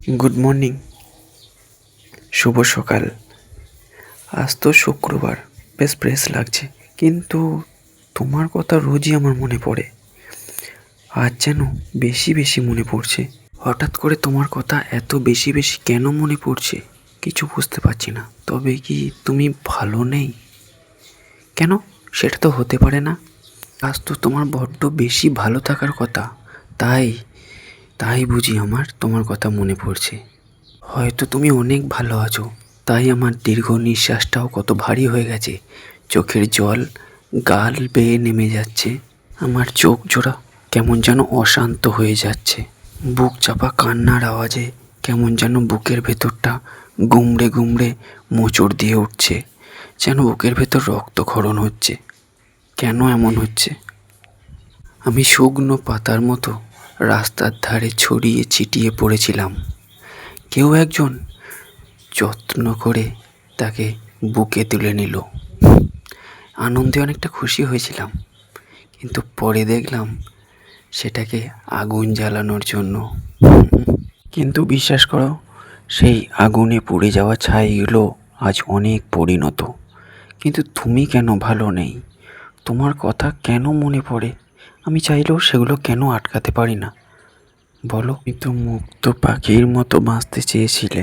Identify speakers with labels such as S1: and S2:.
S1: Good morning, শুভ সকাল। আজ তো শুক্রবার, বেশ ফ্রেশ লাগছে, কিন্তু তোমার কথা রোজই আমার মনে পড়ে। আজ যেন বেশি বেশি মনে পড়ছে। হঠাৎ করে তোমার কথা এত বেশি বেশি কেন মনে পড়ছে কিছু বুঝতে পারছি না। তবে কি তুমি ভালো নেই? কেন? সেটা তো হতে পারে না। আজ তো তোমার বড্ড বেশি ভালো থাকার কথা, তাই তাই বুঝি আমার তোমার কথা মনে পড়ছে। হয়তো তুমি অনেক ভালো আছো, তাই আমার দীর্ঘ নিঃশ্বাসটাও কত ভারী হয়ে গেছে। চোখের জল গাল বেয়ে নেমে যাচ্ছে। আমার চোখ জোড়া কেমন যেন অশান্ত হয়ে যাচ্ছে। বুক চাপা কান্নার আওয়াজে কেমন যেন বুকের ভেতরটা গুমড়ে গুমড়ে মোচড় দিয়ে উঠছে, যেন বুকের ভেতর রক্তক্ষরণ হচ্ছে। কেন এমন হচ্ছে? আমি শুকনো পাতার মতো রাস্তার ধারে ছড়িয়ে ছিটিয়ে পড়েছিলাম। কেউ একজন যত্ন করে তাকে বুকে তুলে নিল। আনন্দে অনেকটা খুশি হয়েছিলাম, কিন্তু পরে দেখলাম সেটাকে আগুন জ্বালানোর জন্য। কিন্তু বিশ্বাস করো, সেই আগুনে পুড়ে যাওয়া ছাইগুলো আজ অনেক পরিণত। কিন্তু তুমি কেন ভালো নেই? তোমার কথা কেন মনে পড়ে? আমি চাইলেও সেগুলো কেন আটকাতে পারি না বলো? তুমি তো মুক্ত পাখির মতো বাঁচতে চেয়েছিলে।